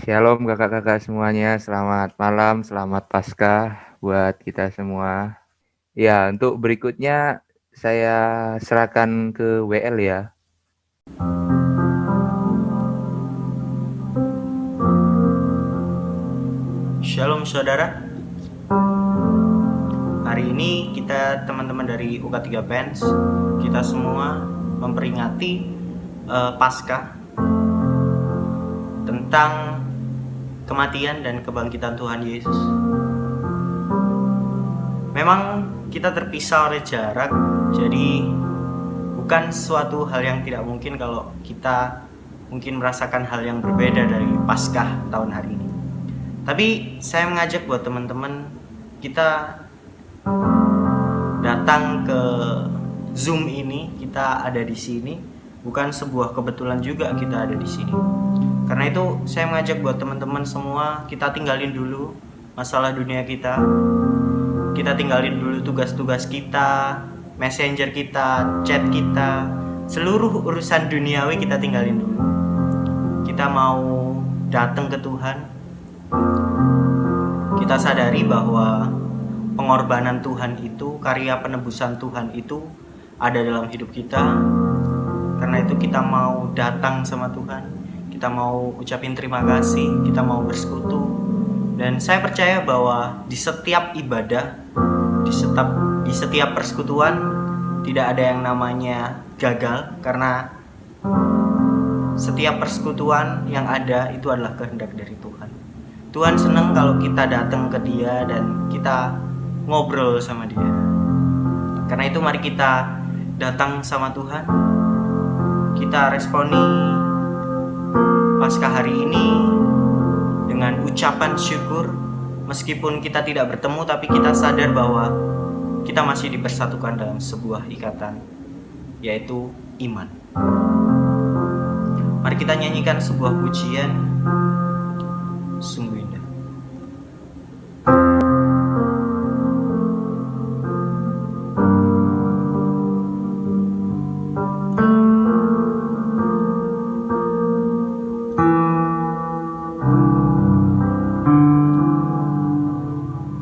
Shalom kakak-kakak semuanya, selamat malam, selamat Paskah buat kita semua. Ya, untuk berikutnya saya serahkan ke WL ya. Shalom saudara. Hari ini kita teman-teman dari UK3 Pens, kita semua memperingati Paskah tentang kematian dan kebangkitan Tuhan Yesus. Memang kita terpisah oleh jarak, jadi bukan suatu hal yang tidak mungkin kalau kita mungkin merasakan hal yang berbeda dari Paskah tahun hari ini. Tapi saya mengajak buat teman-teman kita datang ke Zoom ini, kita ada di sini, bukan sebuah kebetulan juga kita ada di sini. Karena itu saya mengajak buat teman-teman semua, kita tinggalin dulu masalah dunia kita. Kita tinggalin dulu tugas-tugas kita, messenger kita, chat kita, seluruh urusan duniawi kita tinggalin dulu. Kita mau datang ke Tuhan. Kita sadari bahwa pengorbanan Tuhan itu, karya penebusan Tuhan itu ada dalam hidup kita. Karena itu kita mau datang sama Tuhan, kita mau ucapin terima kasih, kita mau bersekutu. Dan saya percaya bahwa di setiap ibadah, di setiap persekutuan tidak ada yang namanya gagal, karena setiap persekutuan yang ada itu adalah kehendak dari Tuhan. Tuhan senang kalau kita datang ke Dia dan kita ngobrol sama Dia. Karena itu mari kita datang sama Tuhan. Kita responi Paskah hari ini dengan ucapan syukur. Meskipun kita tidak bertemu, tapi kita sadar bahwa kita masih dipersatukan dalam sebuah ikatan, yaitu iman. Mari kita nyanyikan sebuah pujian sungguh indah.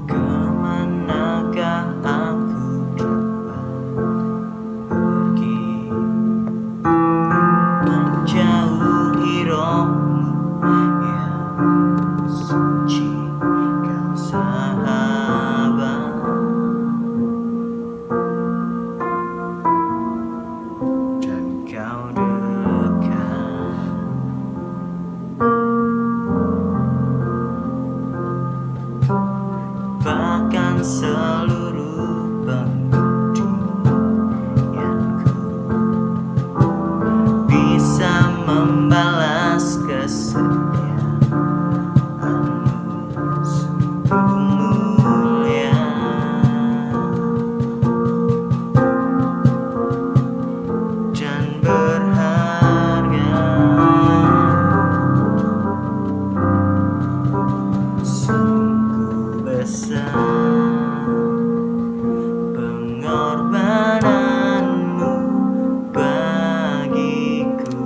Kemanakah aku dapat pergi, menjauhi rohmu yang suci, Kau sahabat. Dan Kau dekat. Bahkan seluruh pengabdianku bisa membalas kesetiaanmu, sungguh mulia. Dan berharga, sungguh besar pengorbananmu bagiku,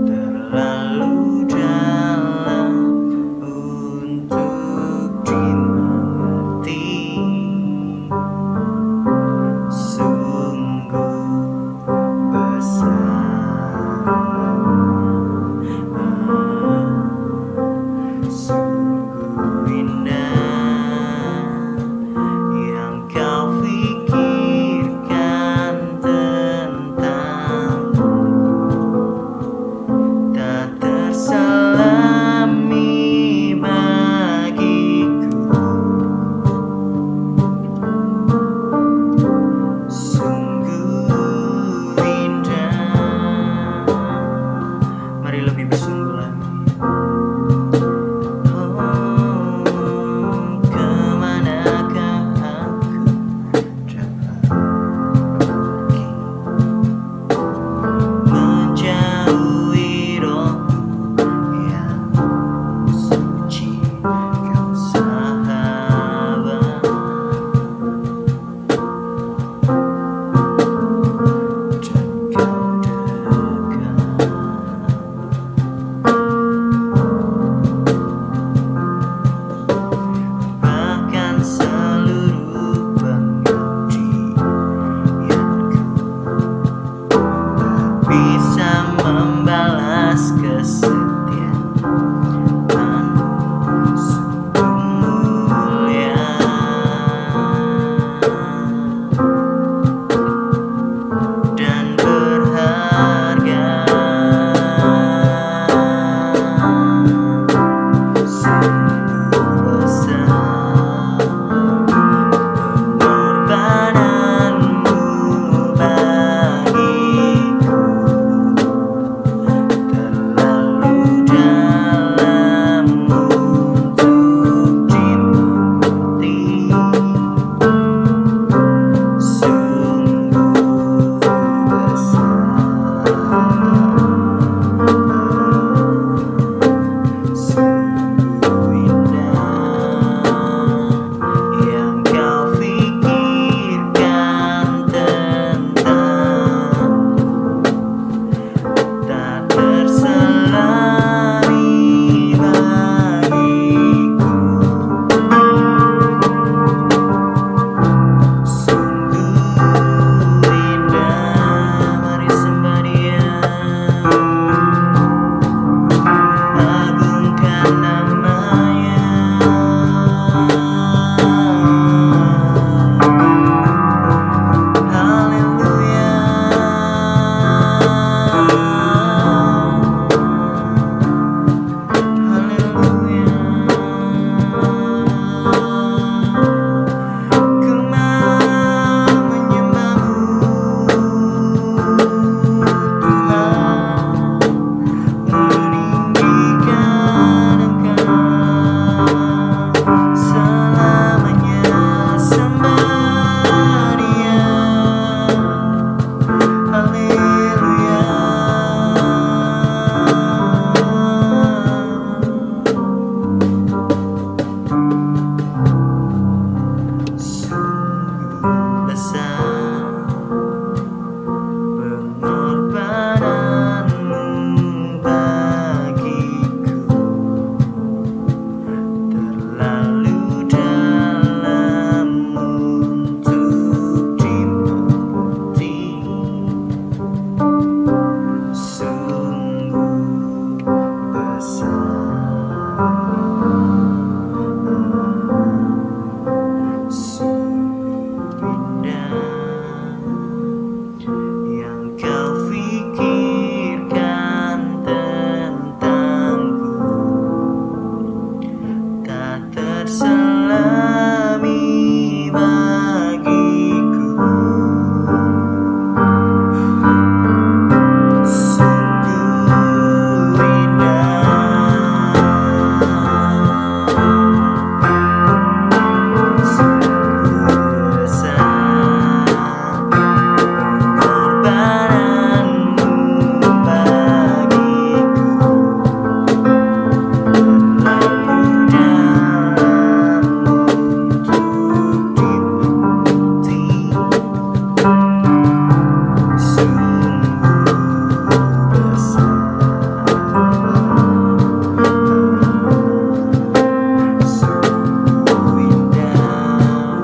terlalu dalam untuk dimengerti. Sungguh besar, sungguh indah yang Kau pikirkan tentangku, tak terselami bagiku. Sungguh indah. Mari lebih bersungguh lagi. Oh, kemanakah aku dapat pergi, menjauhi rohmu yang suci, Kau sahabat. Dan Kau dekat. kesetiaan sungguh mulia dan berharga. Sungguh besar pengorbananmu bagiku, terlalu dalam untuk dimengerti. Sungguh besar, sungguh indah yang kau pikirkan tentang, tak terselami bagiku. Sungguh indah, mari sembah Dia, agungkan nama-Nya. Haleluya, haleluya. Ku mau menyembah-Mu Tuhan, meninggikan Engkau selamanya. Sembah Dia, haleluya. Sungguh besar pengorbananmu bagiku, terlalu dalam untuk dimengerti. Sungguh besar, sungguh indah yang kau pikirkan tentangku, tak terselami bagiku. Sungguh indah, sungguh besar pengorbananmu bagiku, terlalu dalam untuk dimengerti. Sungguh besar, sungguh indah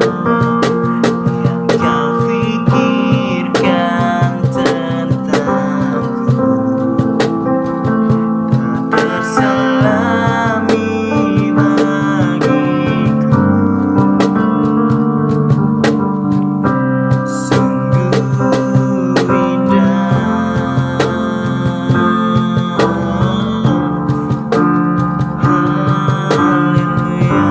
yang kau pikirkan tentangku, tak terselami bagiku. Sungguh indah, haleluya.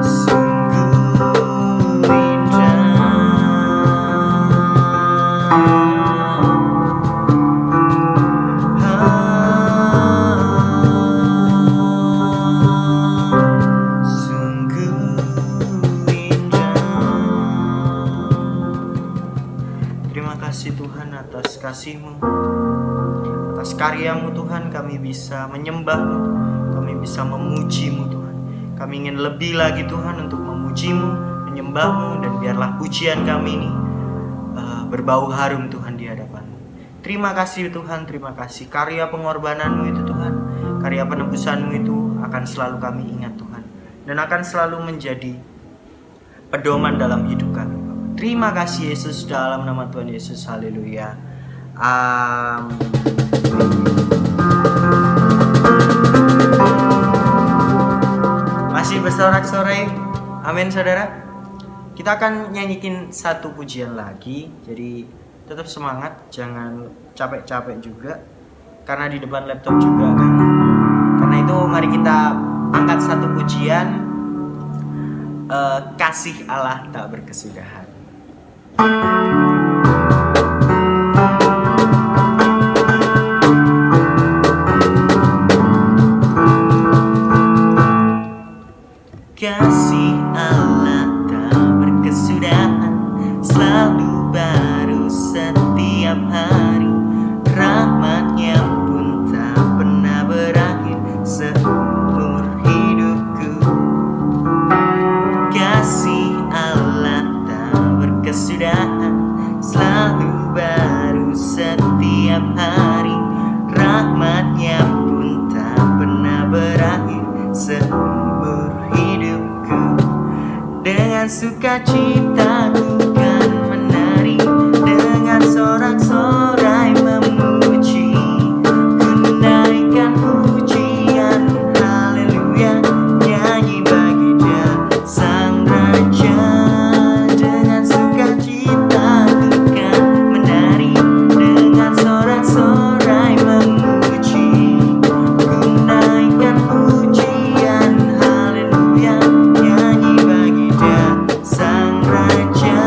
Sungguh indah, sungguh indah. Terima kasih Tuhan atas kasih-Mu, atas karya-Mu Tuhan. Kami bisa menyembah-Mu, kami bisa memuji-Mu Tuhan. Kami ingin lebih lagi Tuhan untuk memuji-Mu, menyembah-Mu, dan biarlah pujian kami ini berbau harum Tuhan di hadapan-Mu. Terima kasih Tuhan, terima kasih. Karya pengorbanan-Mu itu Tuhan, karya penebusan-Mu itu akan selalu kami ingat Tuhan, dan akan selalu menjadi pedoman dalam hidup kami. Terima kasih Yesus, dalam nama Tuhan Yesus, haleluya, Masih bersorak-sorai, amin saudara. Kita akan nyanyikin satu pujian lagi, jadi tetap semangat, jangan capek-capek juga, karena di depan laptop juga kan. Karena itu mari kita angkat satu pujian, kasih Allah tak berkesudahan. Kasih Allah tak berkesudahan, selalu baru setiap hari. Rahmatnya pun tak pernah berakhir seumur hidupku. Kasih Allah tak berkesudahan, selalu baru setiap hari. Rahmatnya pun tak pernah berakhir seumur hidupku. Dengan sukacita ku kan menari, dengan sorak-sorai memuji, ku naikkan pujian haleluya, nyanyi bagi Dia Sang Raja. Dengan sukacita ku kan menari, dengan sorak-sorai memuji, ku naikkan pujian haleluya, nyanyi bagi Dia Sang Raja.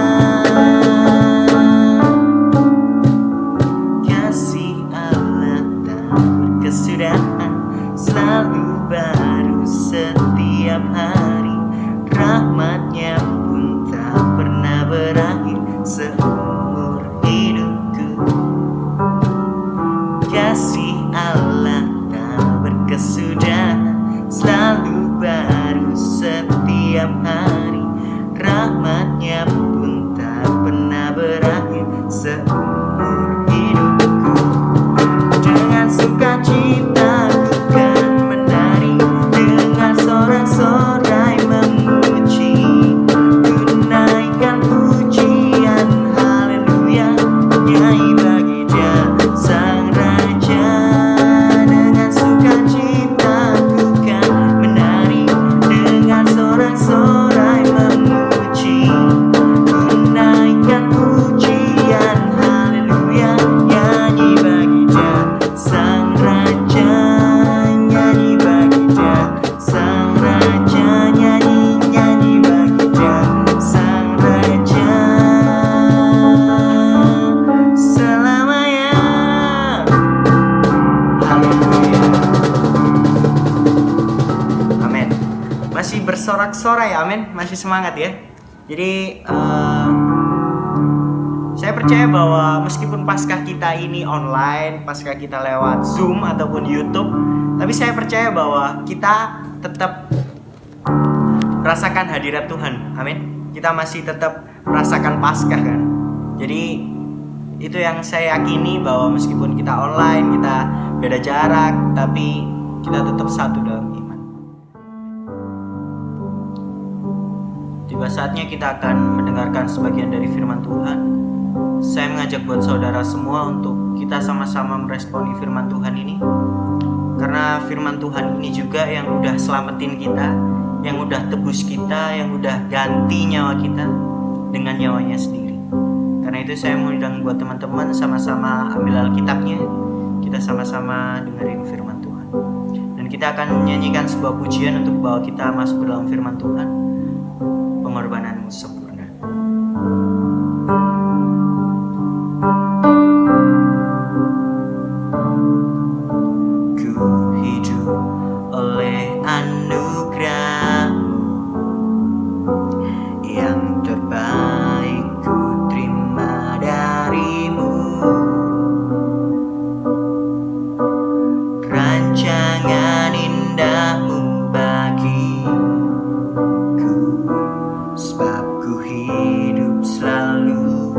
Kasih Allah tak berkesudahan, selalu baru setiap hari. Rahmatnya pun tak pernah berakhir seumur hidupku. Kasih Allah tak berkesudahan, selalu baru setiap hari. Rahmatnya pun tak pernah berakhir seumur hidupku. Dengan sukacita ku kan menari, dengan sorak-sorai memuji, ku naikkan pujian haleluya, nyanyi bagi Dia Sang Raja. Dengan sukacita ku kan menari, dengan sorak-sorai memuji, ku naikkan pujian haleluya, nyanyi bagi Dia Sang Raja, nyanyi bagi Dia Sang Raja, nyanyi bagi Dia Sang Raja selamanya. Haleluya. Amin. Masih bersorak-sorai, amin. Masih semangat ya. Jadi saya percaya bahwa meskipun Paskah kita ini online, Paskah kita lewat Zoom ataupun YouTube, tapi saya percaya bahwa kita tetap rasakan hadirat Tuhan. Amin. Kita masih tetap merasakan Paskah kan. Jadi itu yang saya yakini, bahwa meskipun kita online, kita beda jarak, tapi kita tetap satu dalam iman. Tiba saatnya kita akan mendengarkan sebagian dari firman Tuhan. Saya mengajak buat saudara semua untuk kita sama-sama meresponi firman Tuhan ini, karena firman Tuhan ini juga yang udah selamatin kita, yang udah tebus kita, yang udah ganti nyawa kita dengan nyawanya sendiri. Karena itu saya mengundang buat teman-teman sama-sama ambil Alkitabnya, kita sama-sama dengerin firman Tuhan. Dan kita akan menyanyikan sebuah pujian untuk bawa kita masuk ke dalam firman Tuhan. Pengorbananmu sempurna. Ku hidup oleh anugerah-Mu, yang terbaik ku terima dari-Mu. Rancangan indah-Mu bagiku, sebab ku hidup selalu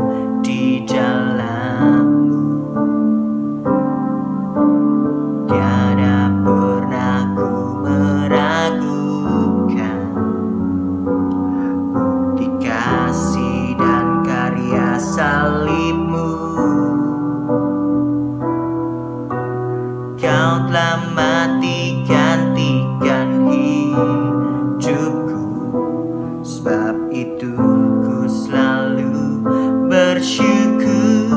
telah mati gantikan hidupku. Sebab itu ku selalu bersyukur.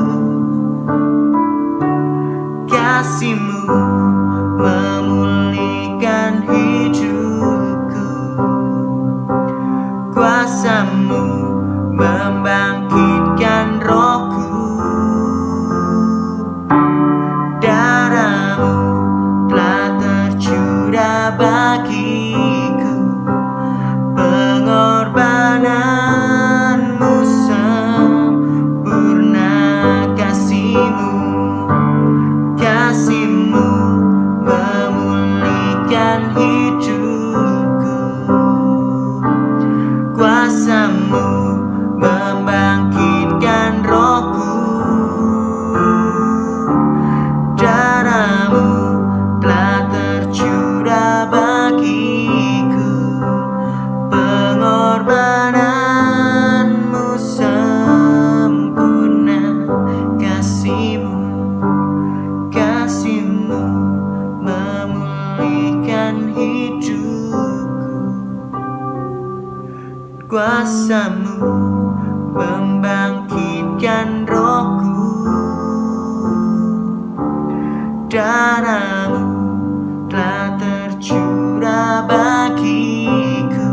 Kasih-Mu memulihkan hidupku. Kuasa-Mu membangkitkan rohku. Darah-Mu telah tercurah bagiku. Pengorbanan-Mu sempurna. Kasih-Mu, kasih-Mu memulihkan hidupku. Kuasa-Mu membangkitkan rohku. Darah-Mu telah tercurah bagiku. Pengorbanan-Mu sempurna. Kasih-Mu, kasih-Mu memulihkan hidupku. Kuasa-Mu membangkitkan rohku. Darah-Mu telah tercurah bagiku.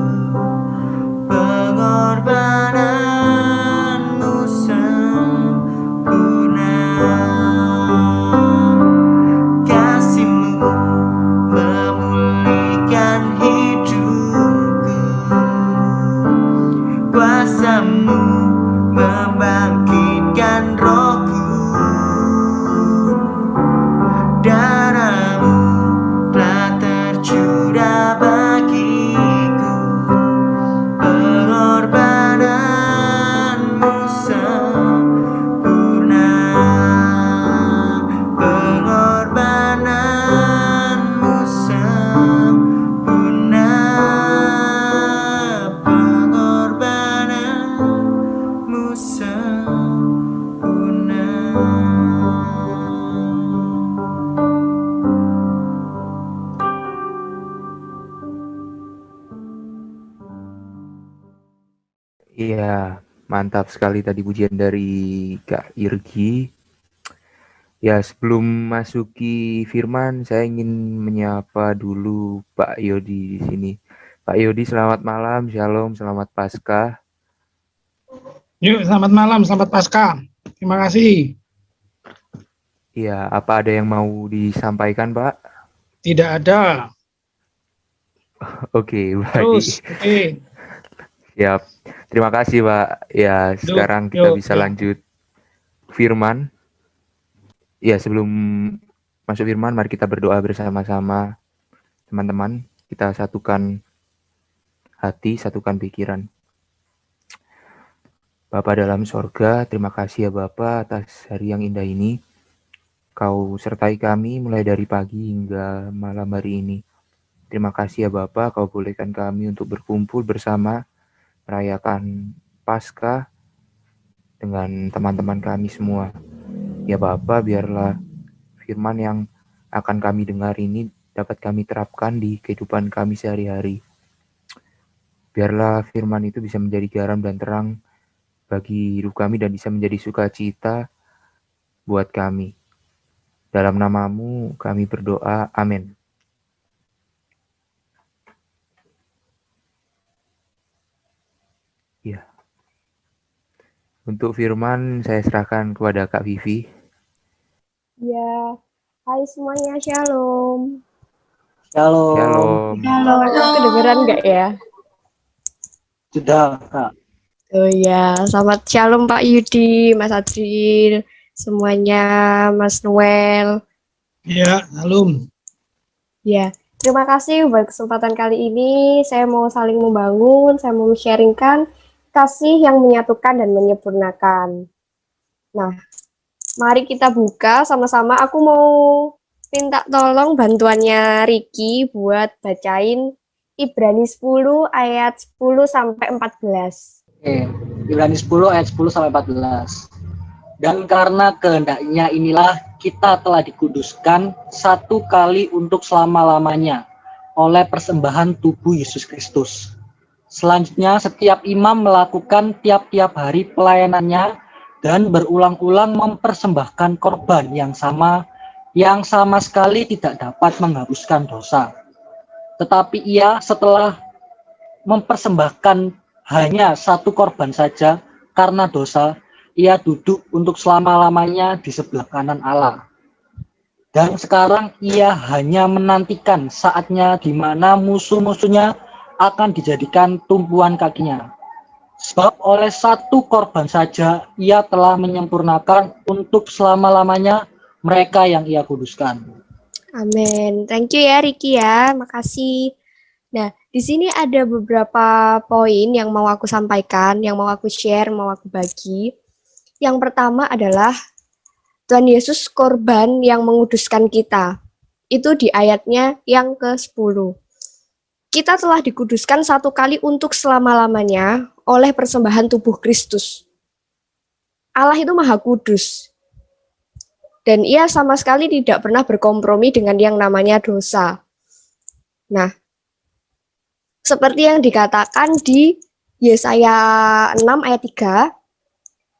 Pengorbanan-Mu sempurna. Kasih-Mu memulihkan hidupku. Kuasa-Mu membangkitkan rohku. Darah-Mu telah tercurah bagiku. Pengorbanan-Mu sempurna. Pengorbanan-Mu sempurna. Pengorbanan-Mu sempurna. Iya, mantap sekali tadi pujian dari Kak Irgi. Ya, sebelum masuki firman, saya ingin menyapa dulu Pak Yodi di sini. Pak Yodi, selamat malam, shalom, selamat Paskah. Yuk, selamat malam, selamat Paskah. Terima kasih. Iya, apa ada yang mau disampaikan, Pak? Tidak ada. Oke, baik. Terus, oke. Siap. Terima kasih, Pak. Ya, sekarang kita bisa lanjut firman. Ya, sebelum masuk firman, mari kita berdoa bersama-sama. Teman-teman, kita satukan hati, satukan pikiran. Bapa dalam sorga, terima kasih ya Bapa atas hari yang indah ini. Kau sertai kami mulai dari pagi hingga malam hari ini. Terima kasih ya Bapa, Kau bolehkan kami untuk berkumpul bersama, merayakan Paskah dengan teman-teman kami semua. Ya Bapa, biarlah firman yang akan kami dengar ini dapat kami terapkan di kehidupan kami sehari-hari. Biarlah firman itu bisa menjadi garam dan terang bagi hidup kami dan bisa menjadi sukacita buat kami. Dalam nama-Mu kami berdoa, amin. Ya. Untuk firman saya serahkan kepada Kak Vivi. Ya, hai semuanya, shalom. Shalom. Shalom. Kedengeran nggak ya? Sudah, Kak. Oh ya, selamat shalom Pak Yudi, Mas Adril, semuanya, Mas Noel. Ya, shalom. Ya, terima kasih buat kesempatan kali ini. Saya mau saling membangun, saya mau sharingkan kasih yang menyatukan dan menyempurnakan. Nah, mari kita buka sama-sama. Aku mau minta tolong bantuannya Riki buat bacain Ibrani 10 ayat 10 sampai 14. Oke, Ibrani 10 ayat 10 sampai 14. Dan karena kehendaknya inilah kita telah dikuduskan satu kali untuk selama-lamanya oleh persembahan tubuh Yesus Kristus. Selanjutnya, setiap imam melakukan tiap-tiap hari pelayanannya dan berulang-ulang mempersembahkan korban yang sama sekali tidak dapat menghapuskan dosa. Tetapi ia setelah mempersembahkan hanya satu korban saja karena dosa, ia duduk untuk selama-lamanya di sebelah kanan Allah. Dan sekarang ia hanya menantikan saatnya di mana musuh-musuhnya akan dijadikan tumpuan kakinya. Sebab oleh satu korban saja ia telah menyempurnakan untuk selama-lamanya mereka yang ia kuduskan. Amin. Thank you ya Riki ya, makasih. Nah, di sini ada beberapa poin yang mau aku sampaikan, yang mau aku share, mau aku bagi. Yang pertama adalah Tuhan Yesus korban yang menguduskan kita. Itu di ayatnya yang ke-10. Kita telah dikuduskan satu kali untuk selama-lamanya oleh persembahan tubuh Kristus. Allah itu maha kudus. Dan ia sama sekali tidak pernah berkompromi dengan yang namanya dosa. Nah, seperti yang dikatakan di Yesaya 6 ayat 3,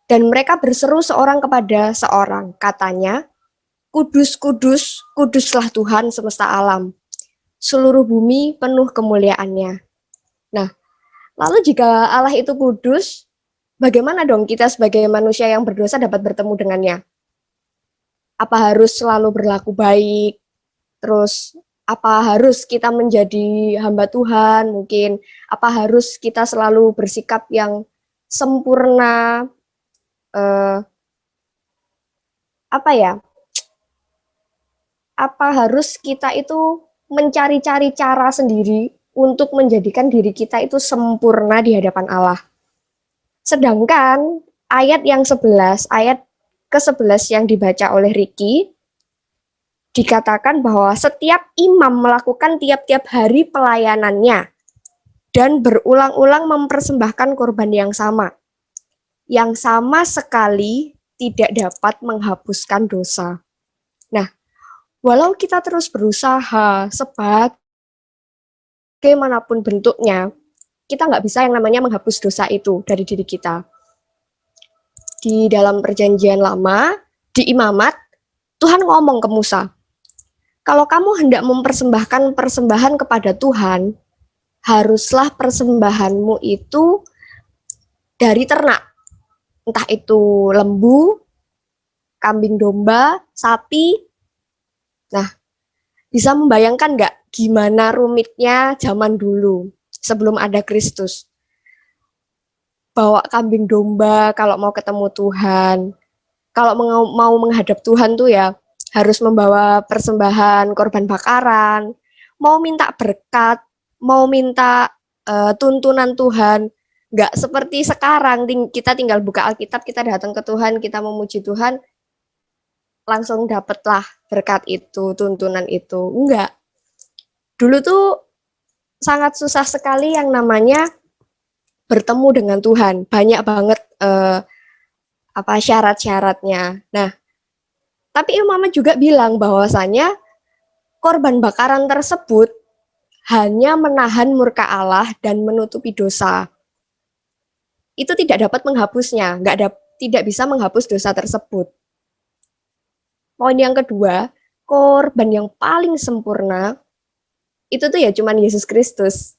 dan mereka berseru seorang kepada seorang, katanya, Kudus, kudus, kuduslah Tuhan semesta alam. Seluruh bumi penuh kemuliaannya. Nah, lalu jika Allah itu kudus, bagaimana dong kita sebagai manusia yang berdosa dapat bertemu dengannya? Apa harus selalu berlaku baik? Terus apa harus kita menjadi hamba Tuhan? Mungkin apa harus kita selalu bersikap yang sempurna? Apa harus kita itu mencari-cari cara sendiri untuk menjadikan diri kita itu sempurna di hadapan Allah? Sedangkan ayat yang 11, ayat ke-11 yang dibaca oleh Riki, dikatakan bahwa setiap imam melakukan tiap-tiap hari pelayanannya dan berulang-ulang mempersembahkan korban yang sama sekali tidak dapat menghapuskan dosa. Nah, walau kita terus berusaha sebagaimanapun bentuknya, kita nggak bisa yang namanya menghapus dosa itu dari diri kita. Di dalam perjanjian lama, di imamat, Tuhan ngomong ke Musa, kalau kamu hendak mempersembahkan persembahan kepada Tuhan, haruslah persembahanmu itu dari ternak. Entah itu lembu, kambing domba, sapi. Nah, bisa membayangkan nggak gimana rumitnya zaman dulu sebelum ada Kristus? Bawa kambing domba kalau mau ketemu Tuhan. Kalau mau menghadap Tuhan tuh ya harus membawa persembahan korban bakaran. Mau minta berkat, mau minta tuntunan Tuhan. Nggak seperti sekarang, kita tinggal buka Alkitab, kita datang ke Tuhan, kita memuji Tuhan, langsung dapatlah berkat itu, tuntunan itu. Enggak. Dulu tuh sangat susah sekali yang namanya bertemu dengan Tuhan. Banyak banget syarat-syaratnya. Nah, tapi Imam juga bilang bahwasanya korban bakaran tersebut hanya menahan murka Allah dan menutupi dosa. Itu tidak dapat menghapusnya, tidak bisa menghapus dosa tersebut. Poin yang kedua, korban yang paling sempurna itu tuh ya cuman Yesus Kristus.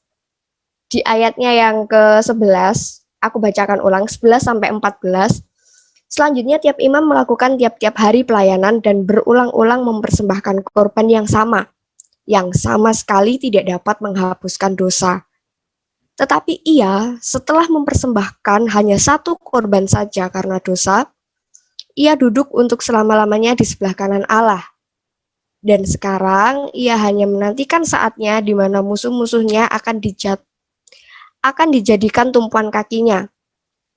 Di ayatnya yang ke-11, aku bacakan ulang 11 sampai 14. Selanjutnya tiap imam melakukan tiap-tiap hari pelayanan dan berulang-ulang mempersembahkan korban yang sama sekali tidak dapat menghapuskan dosa. Tetapi ia setelah mempersembahkan hanya satu korban saja karena dosa, ia duduk untuk selama-lamanya di sebelah kanan Allah. Dan sekarang ia hanya menantikan saatnya di mana musuh-musuhnya akan dijadikan tumpuan kakinya.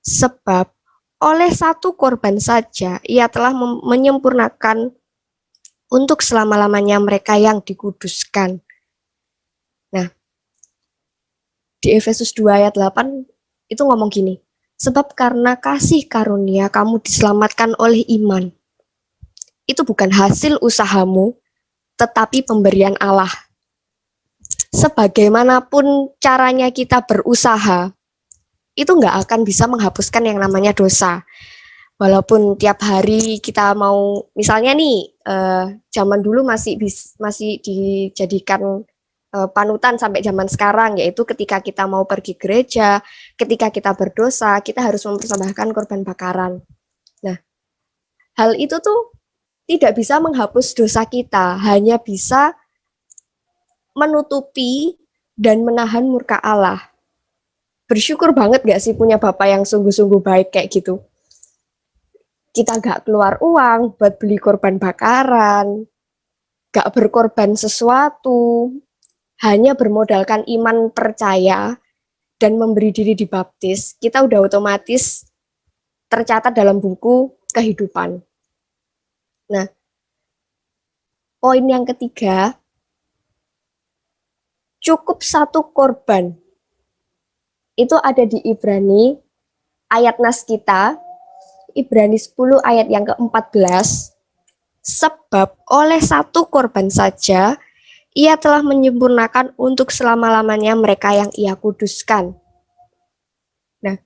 Sebab oleh satu korban saja ia telah menyempurnakan untuk selama-lamanya mereka yang dikuduskan. Nah, di Efesus 2 ayat 8 itu ngomong gini, sebab karena kasih karunia kamu diselamatkan oleh iman. itu bukan hasil usahamu, tetapi pemberian Allah. Sebagaimanapun caranya kita berusaha, itu nggak akan bisa menghapuskan yang namanya dosa. Walaupun tiap hari kita mau, misalnya nih, zaman dulu masih dijadikan panutan sampai zaman sekarang, yaitu ketika kita mau pergi gereja, ketika kita berdosa, kita harus mempersembahkan korban bakaran. Nah, hal itu tuh tidak bisa menghapus dosa kita, hanya bisa menutupi dan menahan murka Allah. Bersyukur banget gak sih punya Bapak yang sungguh-sungguh baik kayak gitu? Kita gak keluar uang buat beli korban bakaran, gak berkorban sesuatu, hanya bermodalkan iman percaya dan memberi diri dibaptis, kita udah otomatis tercatat dalam buku kehidupan. Nah, poin yang ketiga, cukup satu korban. Itu ada di Ibrani, ayat nas kita, Ibrani 10 ayat yang ke-14, sebab oleh satu korban saja, ia telah menyempurnakan untuk selama-lamanya mereka yang ia kuduskan. Nah,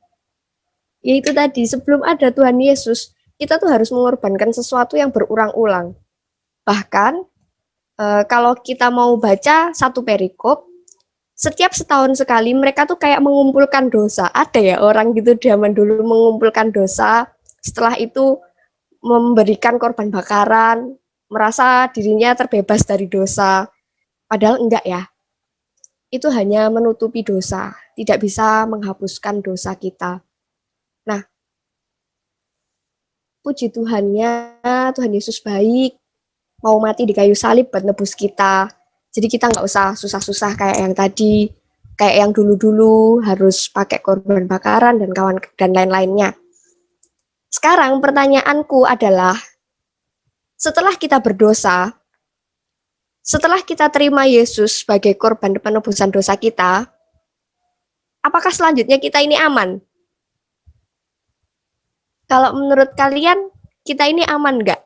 yaitu tadi, sebelum ada Tuhan Yesus, kita tuh harus mengorbankan sesuatu yang berulang-ulang. Bahkan, kalau kita mau baca satu perikop, setiap setahun sekali mereka tuh kayak mengumpulkan dosa. Ada ya orang gitu zaman dulu mengumpulkan dosa, setelah itu memberikan korban bakaran, merasa dirinya terbebas dari dosa. Padahal enggak ya. Itu hanya menutupi dosa, tidak bisa menghapuskan dosa kita. Nah, puji Tuhannya, Tuhan Yesus baik, mau mati di kayu salib buat nebus kita. Jadi kita nggak usah susah-susah kayak yang tadi, kayak yang dulu-dulu harus pakai korban bakaran dan kawan dan lain-lainnya. Sekarang pertanyaanku adalah, setelah kita berdosa, setelah kita terima Yesus sebagai korban penebusan dosa kita, apakah selanjutnya kita ini aman? Kalau menurut kalian, kita ini aman nggak?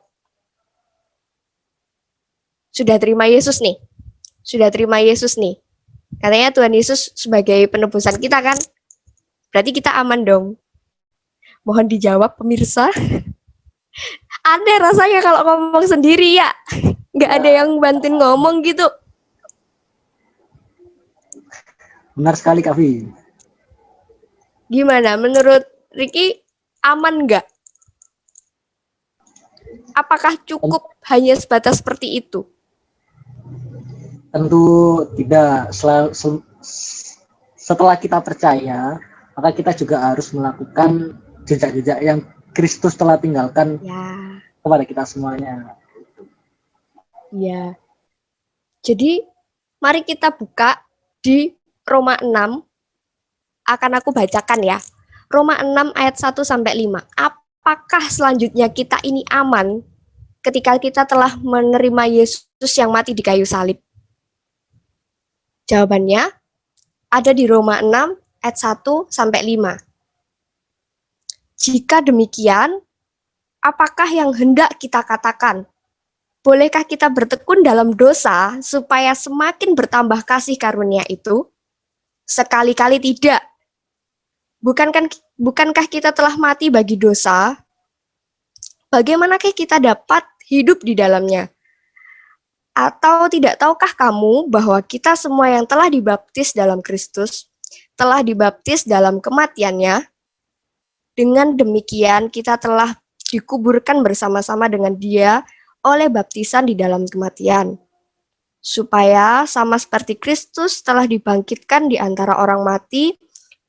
Sudah terima Yesus nih? Sudah terima Yesus nih. Katanya Tuhan Yesus sebagai penebusan kita kan? Berarti kita aman dong. Mohon dijawab pemirsa. Aneh rasanya kalau ngomong sendiri ya. Nggak ada yang bantuin ngomong gitu. Benar sekali, Kak Vi. Gimana? Menurut Ricky, aman nggak? Apakah cukup hanya sebatas seperti itu? Tentu tidak. Setelah kita percaya, maka kita juga harus melakukan jejak-jejak yang Kristus telah tinggalkan Ya. kepada kita semuanya. Ya. Jadi, mari kita buka di Roma 6. Akan aku bacakan ya. Roma 6 ayat 1 sampai 5. Apakah selanjutnya kita ini aman ketika kita telah menerima Yesus yang mati di kayu salib? Jawabannya ada di Roma 6 ayat 1 sampai 5. Jika demikian, apakah yang hendak kita katakan? Bolehkah kita bertekun dalam dosa supaya semakin bertambah kasih karunia itu? Sekali-kali tidak. Bukankah kita telah mati bagi dosa? Bagaimanakah kita dapat hidup di dalamnya? Atau tidak tahukah kamu bahwa kita semua yang telah dibaptis dalam Kristus, telah dibaptis dalam kematiannya? Dengan demikian kita telah dikuburkan bersama-sama dengan Dia oleh baptisan di dalam kematian, supaya sama seperti Kristus telah dibangkitkan di antara orang mati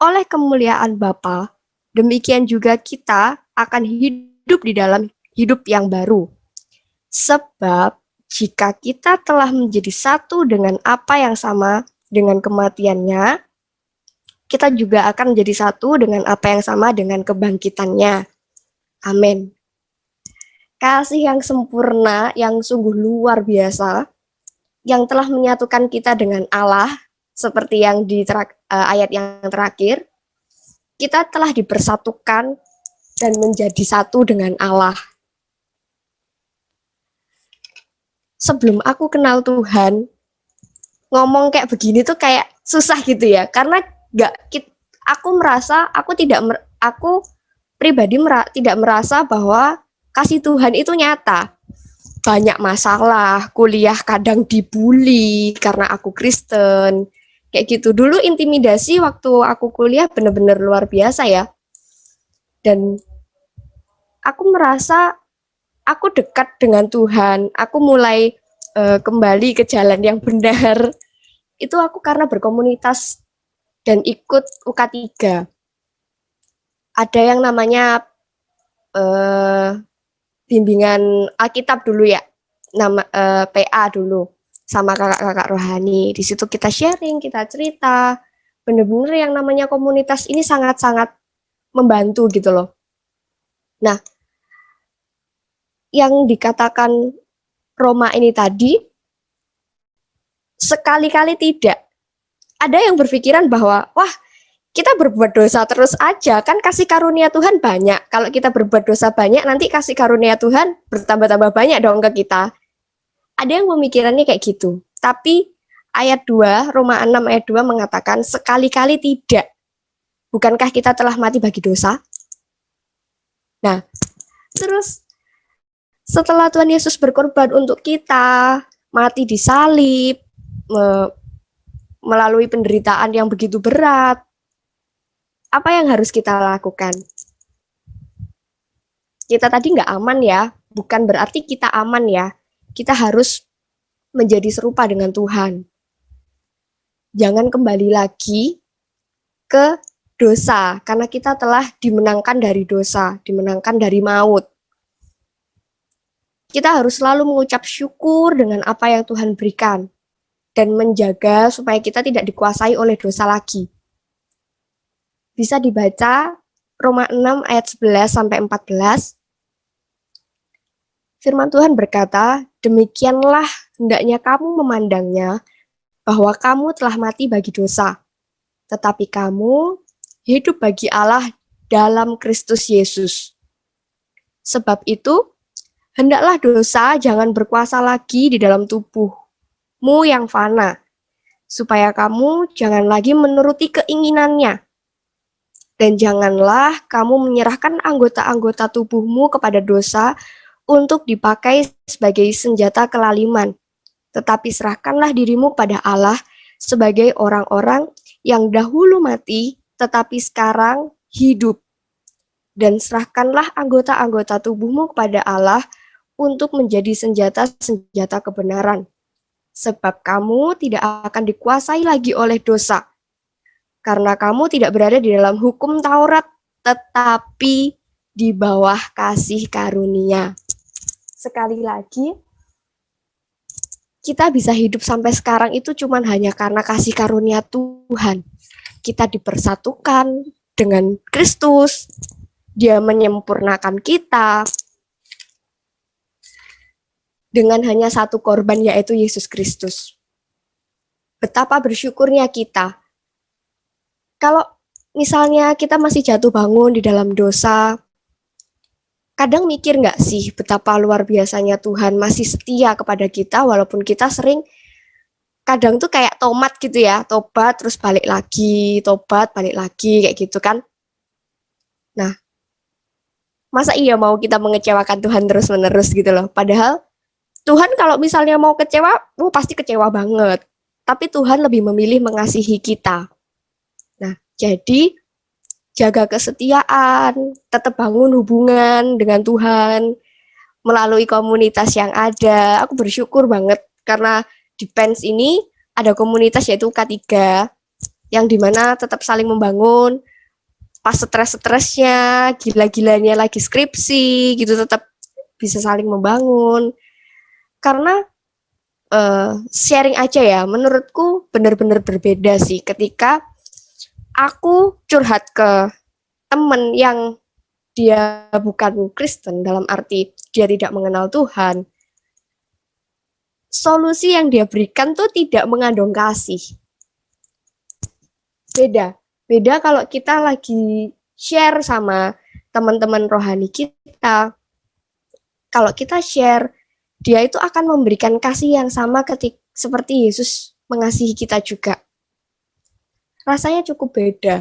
oleh kemuliaan Bapa, demikian juga kita akan hidup di dalam hidup yang baru. Sebab jika kita telah menjadi satu dengan apa yang sama dengan kematiannya, kita juga akan menjadi satu dengan apa yang sama dengan kebangkitannya. Amin. Kasih yang sempurna, yang sungguh luar biasa, yang telah menyatukan kita dengan Allah, seperti yang di ayat yang terakhir, kita telah dipersatukan dan menjadi satu dengan Allah. sebelum aku kenal Tuhan, ngomong kayak begini tuh kayak susah gitu ya, karena aku merasa aku pribadi tidak merasa bahwa kasih Tuhan itu nyata. Banyak masalah, kuliah kadang dibully karena aku Kristen, kayak gitu. Dulu intimidasi waktu aku kuliah bener-bener luar biasa ya. Dan aku merasa aku dekat dengan Tuhan, aku mulai kembali ke jalan yang benar. Itu aku karena berkomunitas dan ikut UK3. Ada yang namanya bimbingan Alkitab dulu ya, nama PA dulu, sama kakak-kakak rohani. Di situ kita sharing, kita cerita. Bener-bener yang namanya komunitas ini sangat-sangat membantu gitu loh. Nah, yang dikatakan Roma ini tadi, sekali-kali tidak. Ada yang berpikiran bahwa, wah, kita berbuat dosa terus aja, kan kasih karunia Tuhan banyak. Kalau kita berbuat dosa banyak, nanti kasih karunia Tuhan bertambah-tambah banyak dong ke kita. Ada yang pemikirannya kayak gitu. Tapi ayat 2, Roma 6 ayat 2 mengatakan, sekali-kali tidak. Bukankah kita telah mati bagi dosa? Nah, terus setelah Tuhan Yesus berkorban untuk kita, mati di salib, melalui penderitaan yang begitu berat, apa yang harus kita lakukan? Kita tadi nggak aman ya, bukan berarti kita aman ya. Kita harus menjadi serupa dengan Tuhan. Jangan kembali lagi ke dosa, karena kita telah dimenangkan dari dosa, dimenangkan dari maut. Kita harus selalu mengucap syukur dengan apa yang Tuhan berikan, dan menjaga supaya kita tidak dikuasai oleh dosa lagi. Bisa dibaca Roma 6 ayat 11 sampai 14. Firman Tuhan berkata, demikianlah hendaknya kamu memandangnya, bahwa kamu telah mati bagi dosa, tetapi kamu hidup bagi Allah dalam Kristus Yesus. Sebab itu, hendaklah dosa jangan berkuasa lagi di dalam tubuhmu yang fana, supaya kamu jangan lagi menuruti keinginannya. Dan janganlah kamu menyerahkan anggota-anggota tubuhmu kepada dosa untuk dipakai sebagai senjata kelaliman. Tetapi serahkanlah dirimu pada Allah sebagai orang-orang yang dahulu mati, tetapi sekarang hidup. Dan serahkanlah anggota-anggota tubuhmu kepada Allah untuk menjadi senjata-senjata kebenaran. Sebab kamu tidak akan dikuasai lagi oleh dosa, karena kamu tidak berada di dalam hukum Taurat, tetapi di bawah kasih karunia. Sekali lagi, kita bisa hidup sampai sekarang itu cuma hanya karena kasih karunia Tuhan. Kita dipersatukan dengan Kristus, Dia menyempurnakan kita dengan hanya satu korban, yaitu Yesus Kristus. Betapa bersyukurnya kita. Kalau misalnya kita masih jatuh bangun di dalam dosa, kadang mikir nggak sih betapa luar biasanya Tuhan masih setia kepada kita, walaupun kita sering kadang tuh kayak tomat gitu ya, tobat terus balik lagi, tobat balik lagi, kayak gitu kan. Nah, masa iya mau kita mengecewakan Tuhan terus-menerus gitu loh. Padahal Tuhan kalau misalnya mau kecewa, pasti kecewa banget. Tapi Tuhan lebih memilih mengasihi kita. Nah, jadi jaga kesetiaan, tetap bangun hubungan dengan Tuhan melalui komunitas yang ada. Aku bersyukur banget karena di PENS ini ada komunitas yaitu K3 yang dimana tetap saling membangun. Pas stres-stresnya, gila-gilanya lagi skripsi gitu, tetap bisa saling membangun. Karena sharing aja ya, menurutku benar-benar berbeda sih ketika aku curhat ke temen yang dia bukan Kristen, dalam arti dia tidak mengenal Tuhan. Solusi yang dia berikan tuh tidak mengandung kasih. Beda kalau kita lagi share sama teman-teman rohani kita. Kalau kita share, Dia itu akan memberikan kasih yang sama seperti Yesus mengasihi kita juga. Rasanya cukup beda.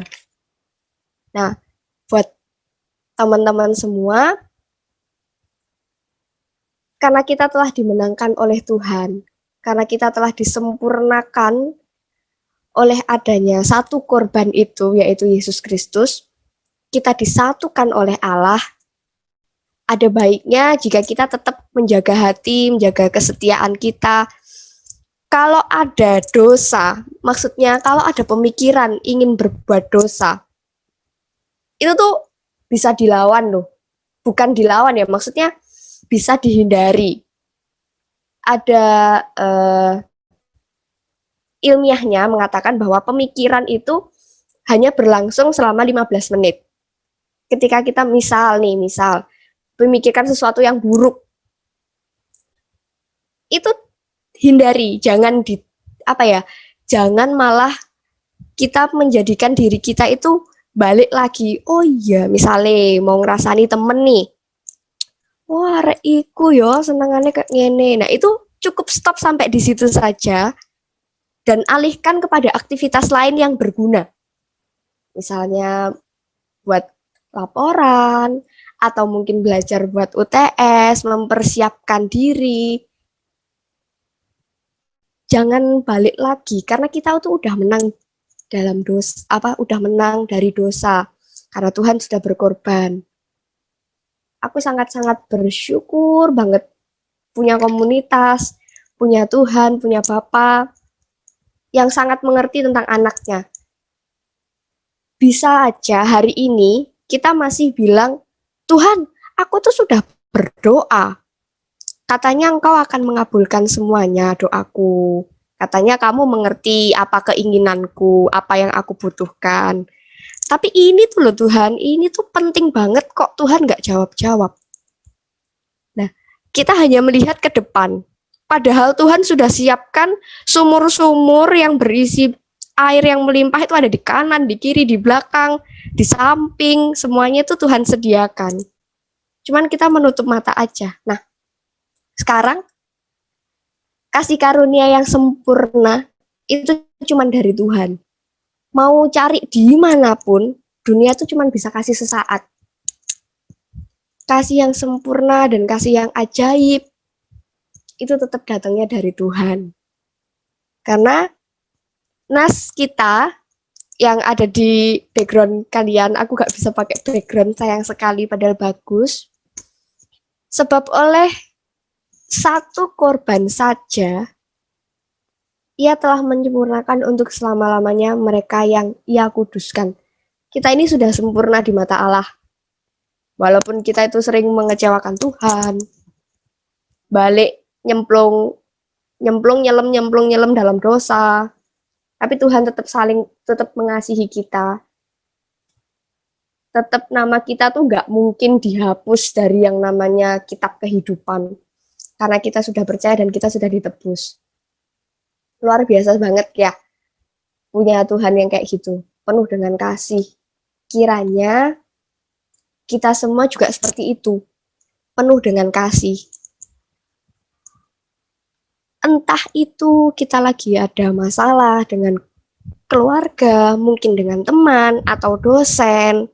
Nah, buat teman-teman semua, karena kita telah dimenangkan oleh Tuhan, karena kita telah disempurnakan oleh adanya satu korban itu, yaitu Yesus Kristus, kita disatukan oleh Allah. Ada baiknya jika kita tetap menjaga hati, menjaga kesetiaan kita. Kalau ada dosa, maksudnya kalau ada pemikiran ingin berbuat dosa, itu tuh bisa dilawan loh. Bukan dilawan ya, maksudnya bisa dihindari. Ada ilmiahnya mengatakan bahwa pemikiran itu hanya berlangsung selama 15 menit. Ketika kita misal memikirkan sesuatu yang buruk, itu hindari, jangan jangan malah kita menjadikan diri kita itu balik lagi. Oh iya, misalnya mau ngerasani temen nih, wah arek iku yo senengannya kayak ngene. Nah itu cukup stop sampai di situ saja dan alihkan kepada aktivitas lain yang berguna. Misalnya buat laporan, atau mungkin belajar buat UTS, mempersiapkan diri. Jangan balik lagi, karena kita tuh udah menang dalam udah menang dari dosa, karena Tuhan sudah berkorban. Aku sangat-sangat bersyukur banget punya komunitas, punya Tuhan, punya Bapa yang sangat mengerti tentang anaknya. Bisa aja hari ini kita masih bilang, Tuhan, aku tuh sudah berdoa. Katanya engkau akan mengabulkan semuanya doaku. Katanya kamu mengerti apa keinginanku, apa yang aku butuhkan. Tapi ini tuh loh Tuhan, ini tuh penting banget kok Tuhan nggak jawab-jawab. Nah, kita hanya melihat ke depan. Padahal Tuhan sudah siapkan sumur-sumur yang berisi air yang melimpah itu ada di kanan, di kiri, di belakang, di samping, semuanya itu Tuhan sediakan. Cuman kita menutup mata aja. Nah, sekarang kasih karunia yang sempurna itu cuman dari Tuhan. Mau cari dimanapun, dunia itu cuman bisa kasih sesaat. Kasih yang sempurna dan kasih yang ajaib itu tetap datangnya dari Tuhan. Karena nas kita yang ada di background kalian, aku gak bisa pakai background, sayang sekali padahal bagus. Sebab oleh satu korban saja, ia telah menyempurnakan untuk selama-lamanya mereka yang ia kuduskan. Kita ini sudah sempurna di mata Allah. Walaupun kita itu sering mengecewakan Tuhan, balik nyemplung nyelem dalam dosa, tapi Tuhan tetap mengasihi kita. Tetap nama kita tuh nggak mungkin dihapus dari yang namanya kitab kehidupan. Karena kita sudah percaya dan kita sudah ditebus. Luar biasa banget ya, punya Tuhan yang kayak gitu, penuh dengan kasih. Kiranya kita semua juga seperti itu, penuh dengan kasih. Entah itu kita lagi ada masalah dengan keluarga, mungkin dengan teman atau dosen.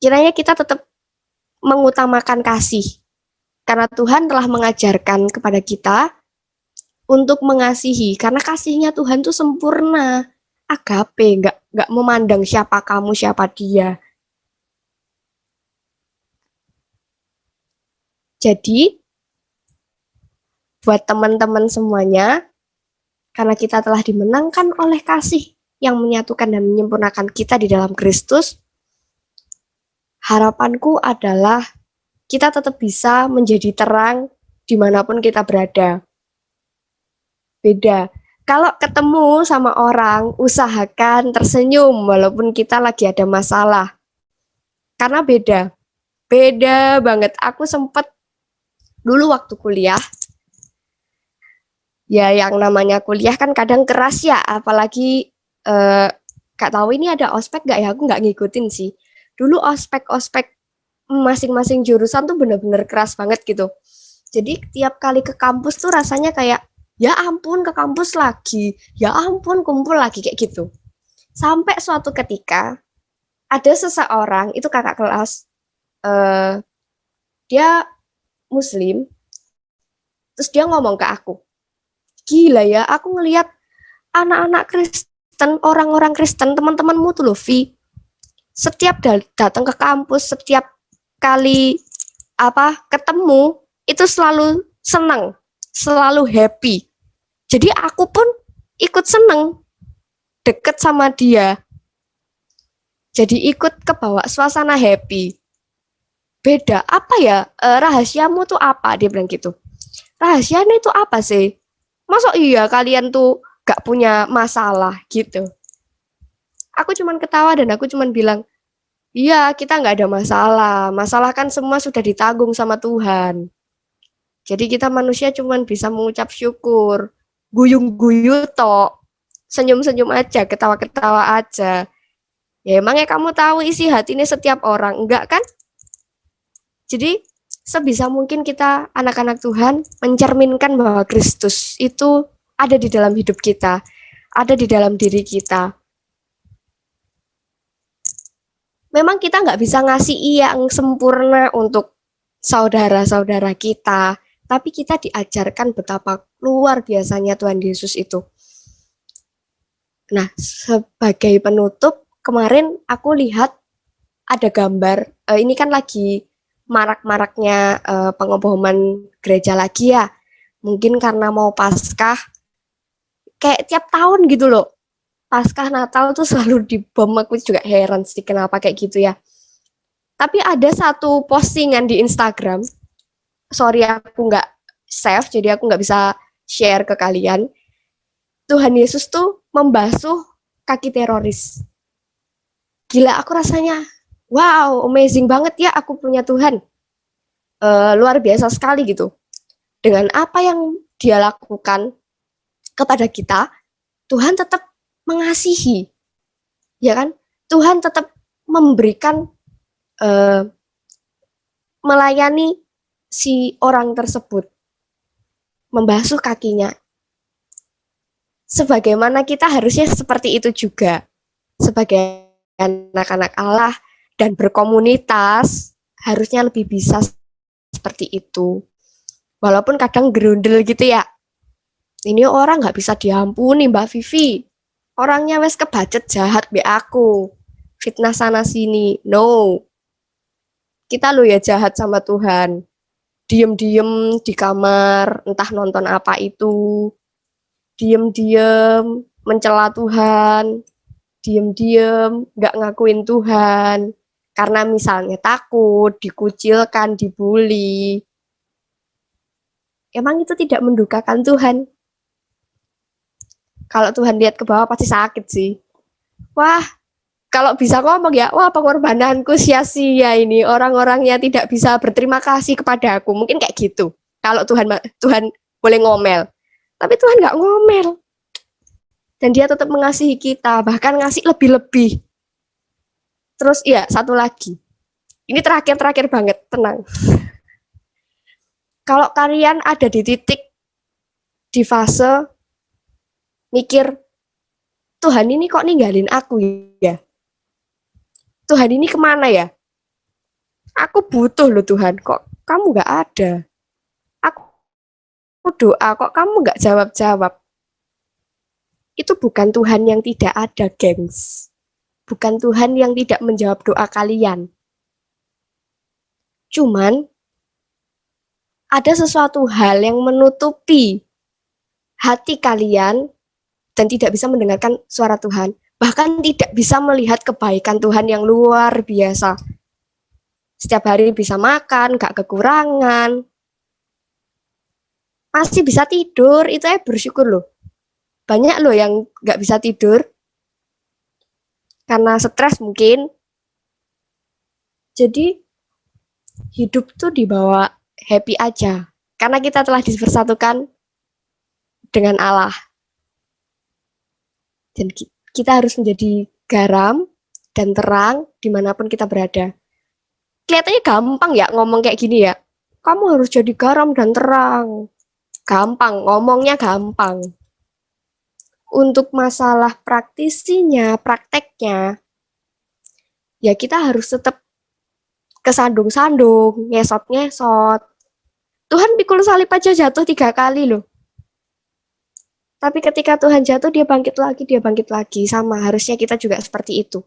Kiranya kita tetap mengutamakan kasih. Karena Tuhan telah mengajarkan kepada kita untuk mengasihi. Karena kasihnya Tuhan itu sempurna. Agape, nggak memandang siapa kamu, siapa dia. Jadi, buat teman-teman semuanya, karena kita telah dimenangkan oleh kasih yang menyatukan dan menyempurnakan kita di dalam Kristus, harapanku adalah kita tetap bisa menjadi terang dimanapun kita berada. Beda, kalau ketemu sama orang, usahakan tersenyum walaupun kita lagi ada masalah. Karena beda banget. Aku sempat dulu waktu kuliah, ya yang namanya kuliah kan kadang keras ya, apalagi gak tahu ini ada ospek gak ya, aku gak ngikutin sih. Dulu ospek masing-masing jurusan tuh bener-bener keras banget gitu. Jadi tiap kali ke kampus tuh rasanya kayak, ya ampun ke kampus lagi, ya ampun kumpul lagi kayak gitu. Sampai suatu ketika ada seseorang itu kakak kelas, dia Muslim, terus dia ngomong ke aku, gila ya, aku ngelihat anak-anak Kristen, orang-orang Kristen, teman-temanmu tuh loh, Vi, setiap datang ke kampus, setiap kali ketemu itu selalu senang, selalu happy. Jadi aku pun ikut seneng deket sama dia. Jadi ikut kebawa suasana happy. Beda apa ya? Rahasiamu tuh apa? Dia bilang gitu. Rahasianya itu apa sih? Masa iya kalian tuh gak punya masalah gitu? Aku cuman ketawa dan aku cuman bilang, iya kita gak ada masalah. Masalah kan semua sudah ditanggung sama Tuhan. Jadi kita manusia cuman bisa mengucap syukur. Guyung-guyu tok. Senyum-senyum aja, ketawa-ketawa aja. Ya emangnya kamu tahu isi hati ini setiap orang? Enggak kan? Jadi sebisa mungkin kita anak-anak Tuhan mencerminkan bahwa Kristus itu ada di dalam hidup kita, ada di dalam diri kita. Memang kita nggak bisa ngasih yang sempurna untuk saudara-saudara kita, tapi kita diajarkan betapa luar biasanya Tuhan Yesus itu. Nah, sebagai penutup, kemarin aku lihat ada gambar, ini kan lagi marak-maraknya pengeboman gereja lagi ya. Mungkin karena mau Paskah, kayak tiap tahun gitu loh. Paskah Natal tuh selalu dibom, aku juga heran sih kenapa kayak gitu ya. Tapi ada satu postingan di Instagram, sorry aku nggak save, jadi aku nggak bisa share ke kalian. Tuhan Yesus tuh membasuh kaki teroris. Gila, aku rasanya, wow, amazing banget ya aku punya Tuhan. Luar biasa sekali gitu. Dengan apa yang dia lakukan kepada kita, Tuhan tetap mengasihi, ya kan? Tuhan tetap memberikan, melayani si orang tersebut, membasuh kakinya. Sebagaimana kita harusnya seperti itu juga, sebagai anak-anak Allah dan berkomunitas, harusnya lebih bisa seperti itu. Walaupun kadang gerundel gitu ya. Ini orang nggak bisa diampuni Mbak Vivi. Orangnya wes kebacet jahat be aku. Fitnah sana sini. No. Kita lo ya jahat sama Tuhan. Diem-diem di kamar, entah nonton apa itu. Diem-diem mencela Tuhan. Diem-diem nggak ngakuin Tuhan. Karena misalnya takut, dikucilkan, dibully. Emang itu tidak mendukakan Tuhan? Kalau Tuhan lihat ke bawah pasti sakit sih. Wah, kalau bisa ngomong ya, wah pengorbananku sia-sia ini. Orang-orangnya tidak bisa berterima kasih kepada aku. Mungkin kayak gitu. Kalau Tuhan boleh ngomel. Tapi Tuhan nggak ngomel. Dan dia tetap mengasihi kita, bahkan ngasih lebih-lebih. Terus ya, satu lagi. Ini terakhir banget, tenang. Kalau kalian ada di titik, di fase mikir, Tuhan ini kok ninggalin aku ya? Tuhan ini kemana ya? Aku butuh loh Tuhan, kok kamu gak ada? Aku doa, kok kamu gak jawab-jawab? Itu bukan Tuhan yang tidak ada, gengs. Bukan Tuhan yang tidak menjawab doa kalian. Cuman, ada sesuatu hal yang menutupi hati kalian dan tidak bisa mendengarkan suara Tuhan, bahkan tidak bisa melihat kebaikan Tuhan yang luar biasa. Setiap hari bisa makan, gak kekurangan, masih bisa tidur, itu bersyukur loh. Banyak loh yang gak bisa tidur karena stres mungkin. Jadi hidup tuh dibawa happy aja, karena kita telah dipersatukan dengan Allah. Dan kita harus menjadi garam dan terang dimanapun kita berada. Kelihatannya gampang ya ngomong kayak gini ya. kamu harus jadi garam dan terang. Gampang, ngomongnya gampang. Untuk masalah praktisinya, prakteknya, ya kita harus tetap kesandung-sandung, ngesot-ngesot. Tuhan pikul salib aja jatuh 3 kali loh. Tapi ketika Tuhan jatuh, dia bangkit lagi, dia bangkit lagi. Sama, harusnya kita juga seperti itu.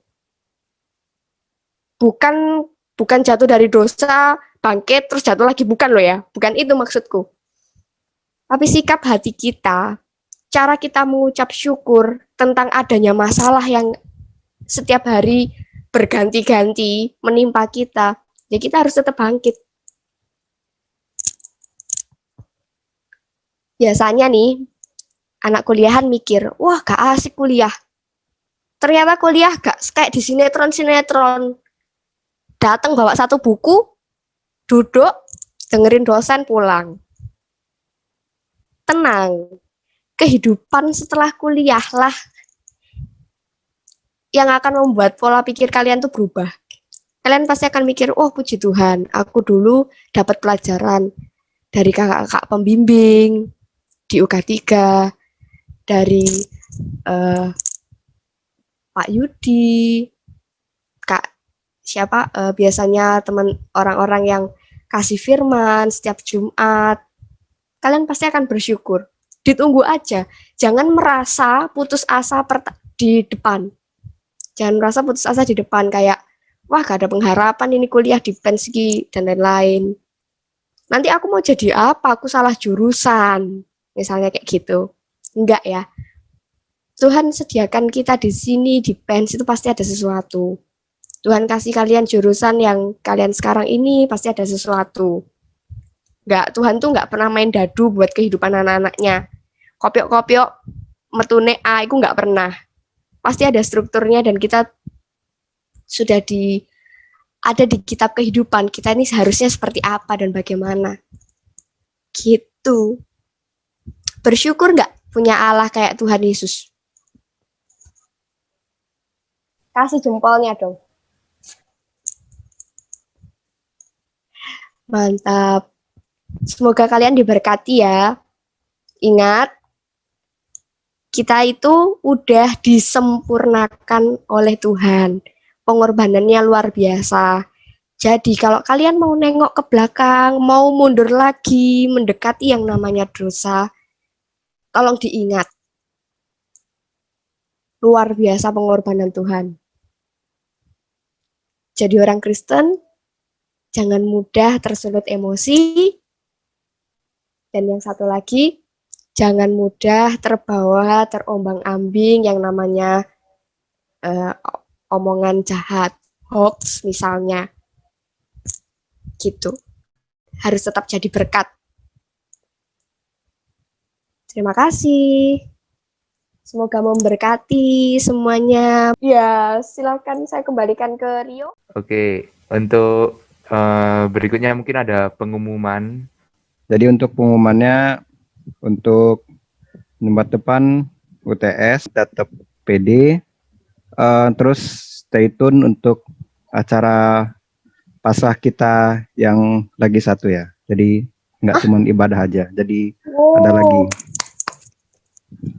Bukan jatuh dari dosa, bangkit, terus jatuh lagi. Bukan loh ya. Bukan itu maksudku. Tapi sikap hati kita, cara kita mengucap syukur tentang adanya masalah yang setiap hari berganti-ganti menimpa kita, ya kita harus tetap bangkit. Biasanya nih, anak kuliahan mikir, wah gak asik kuliah. Ternyata kuliah gak kayak di sinetron-sinetron. Datang bawa 1 buku, duduk, dengerin dosen, pulang. Tenang, kehidupan setelah kuliah lah yang akan membuat pola pikir kalian tuh berubah. Kalian pasti akan mikir, oh puji Tuhan, aku dulu dapat pelajaran dari kakak-kakak pembimbing di UK3, dari Pak Yudi, Kak siapa biasanya teman orang-orang yang kasih firman setiap Jumat. Kalian pasti akan bersyukur. Ditunggu aja. Jangan merasa putus asa di depan. Jangan merasa putus asa di depan kayak, wah gak ada pengharapan ini kuliah di pensi dan lain-lain. Nanti aku mau jadi apa? Aku salah jurusan. Misalnya kayak gitu. Enggak ya. Tuhan sediakan kita di sini, di pensi itu pasti ada sesuatu. Tuhan kasih kalian jurusan yang kalian sekarang ini pasti ada sesuatu. Tuhan tuh nggak pernah main dadu buat kehidupan anak-anaknya. Kopiok-kopiok metune A itu nggak pernah. Pasti ada strukturnya dan kita sudah ada di kitab kehidupan. Kita ini seharusnya seperti apa dan bagaimana. Gitu. Bersyukur nggak punya Allah kayak Tuhan Yesus? Kasih jempolnya dong. Mantap. Semoga kalian diberkati ya. Ingat, kita itu udah disempurnakan oleh Tuhan. Pengorbanannya luar biasa. Jadi kalau kalian mau nengok ke belakang, mau mundur lagi, mendekati yang namanya dosa, tolong diingat. Luar biasa pengorbanan Tuhan. Jadi orang Kristen, jangan mudah tersulut emosi. Dan yang satu lagi, jangan mudah terbawa, terombang-ambing yang namanya omongan jahat, hoax misalnya. Gitu. Harus tetap jadi berkat. Terima kasih. Semoga memberkati semuanya. Ya, silakan saya kembalikan ke Rio. Oke, untuk berikutnya mungkin ada pengumuman. Jadi untuk pengumumannya, untuk Jumat depan UTS tetap PD, terus stay tune untuk acara Pasah kita yang lagi satu ya. Jadi nggak cuma ibadah aja, jadi ada lagi.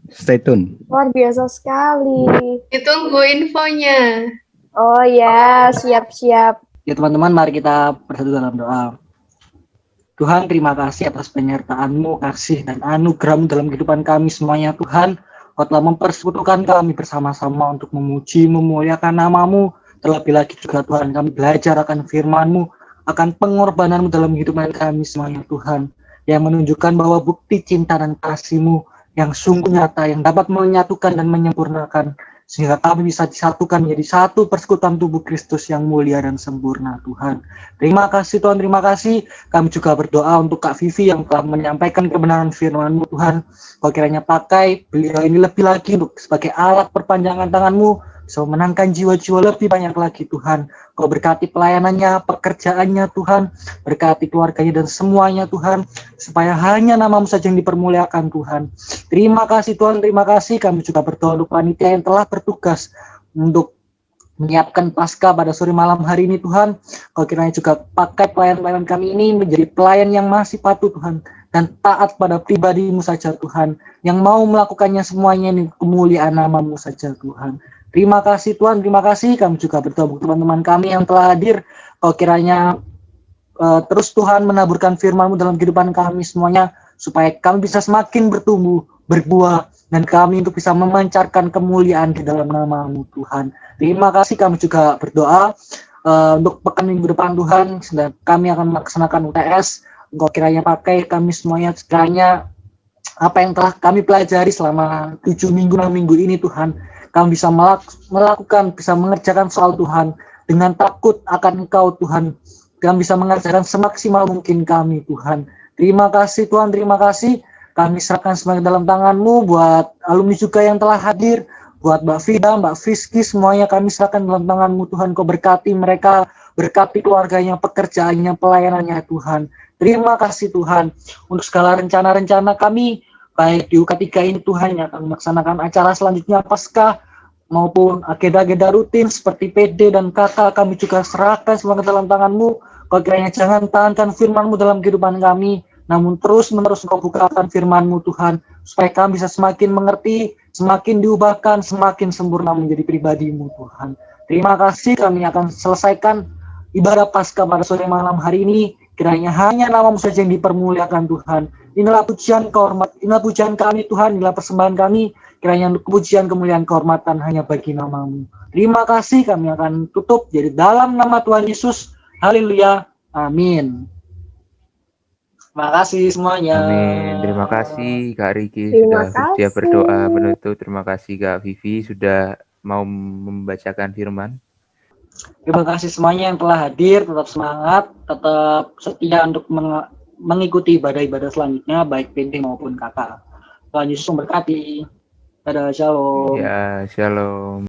Stay tune. Luar biasa sekali. Ditunggu infonya. Oh ya, siap-siap. Ya teman-teman, mari kita bersatu dalam doa. Tuhan, terima kasih atas penyertaan-Mu, kasih dan anugerah-Mu dalam kehidupan kami semuanya. Tuhan, Kau telah mempersekutukan kami bersama-sama untuk memuji, memuliakan nama-Mu. Terlebih lagi juga Tuhan, kami belajar akan firman-Mu, akan pengorbanan-Mu dalam kehidupan kami semuanya Tuhan. Yang menunjukkan bahwa bukti cinta dan kasih-Mu yang sungguh nyata, yang dapat menyatukan dan menyempurnakan, sehingga kami bisa disatukan menjadi satu persekutuan tubuh Kristus yang mulia dan sempurna Tuhan. Terima kasih Tuhan, terima kasih. Kami juga berdoa untuk Kak Vivi yang telah menyampaikan kebenaran firman-Mu Tuhan. Kau kiranya pakai beliau ini lebih lagi untuk sebagai alat perpanjangan tangan-Mu, bisa memenangkan jiwa-jiwa lebih banyak lagi Tuhan. Kau berkati pelayanannya, pekerjaannya Tuhan, berkati keluarganya dan semuanya Tuhan, supaya hanya nama-Mu saja yang dipermuliakan Tuhan. Terima kasih Tuhan, terima kasih. Kami juga berdoa untuk panitia yang telah bertugas untuk menyiapkan Paskah pada sore malam hari ini Tuhan. Kau kiranya juga pakai pelayan-pelayan kami ini menjadi pelayan yang masih patuh Tuhan, dan taat pada pribadi-Mu saja Tuhan, yang mau melakukannya semuanya ini kemuliaan nama-Mu saja Tuhan. Terima kasih Tuhan, terima kasih. Kami juga berdoa untuk teman-teman kami yang telah hadir. Kau kiranya terus Tuhan menaburkan firman-Mu dalam kehidupan kami semuanya, supaya kami bisa semakin bertumbuh, berbuah, dan kami untuk bisa memancarkan kemuliaan di dalam nama-Mu Tuhan. Terima kasih. Kami juga berdoa untuk pekan minggu depan Tuhan, sedang kami akan melaksanakan UTS. Engkau kiranya pakai kami semuanya, sekiranya apa yang telah kami pelajari selama 7 minggu, 6 minggu ini Tuhan, kami bisa melakukan, bisa mengerjakan soal Tuhan dengan takut akan Engkau Tuhan. Kami bisa mengerjakan semaksimal mungkin kami Tuhan. Terima kasih Tuhan, terima kasih. Kami serahkan semuanya dalam tangan-Mu, buat alumni juga yang telah hadir, buat Mbak Frida, Mbak Friski, semuanya kami serahkan dalam tangan-Mu Tuhan. Kau berkati mereka, berkati keluarganya, pekerjaannya, pelayanannya Tuhan. Terima kasih Tuhan untuk segala rencana-rencana kami, baik di UK3 ini Tuhan, yang akan melaksanakan acara selanjutnya Paskah, maupun agenda-agenda rutin seperti PD dan KK, kami juga serahkan semua ke dalam tangan-Mu. Kau kiranya jangan tahankan firman-Mu dalam kehidupan kami, namun terus-menerus Kau bukakan firman-Mu Tuhan, supaya kami bisa semakin mengerti, semakin diubahkan, semakin sempurna menjadi pribadi-Mu Tuhan. Terima kasih. Kami akan selesaikan ibadah Paskah pada sore malam hari ini. Kiranya hanya nama-Mu saja yang dipermuliakan Tuhan. Inilah pujian kehormatan, inilah pujian kami Tuhan, inilah persembahan kami. Kiranya pujian, kemuliaan, kehormatan hanya bagi nama-Mu. Terima kasih. Kami akan tutup jadi dalam nama Tuhan Yesus. Haleluya. Amin. Terima kasih semuanya. Amin. Terima kasih Kak Riki Terima sudah bersedia kasih. berdoa penutup. Terima kasih Kak Vivi sudah mau membacakan firman. Terima kasih semuanya yang telah hadir. Tetap semangat, tetap setia untuk mengikuti ibadah-ibadah selanjutnya, baik PD maupun KK. Tuhan Yesus memberkati. Dadah, shalom. Ya, shalom.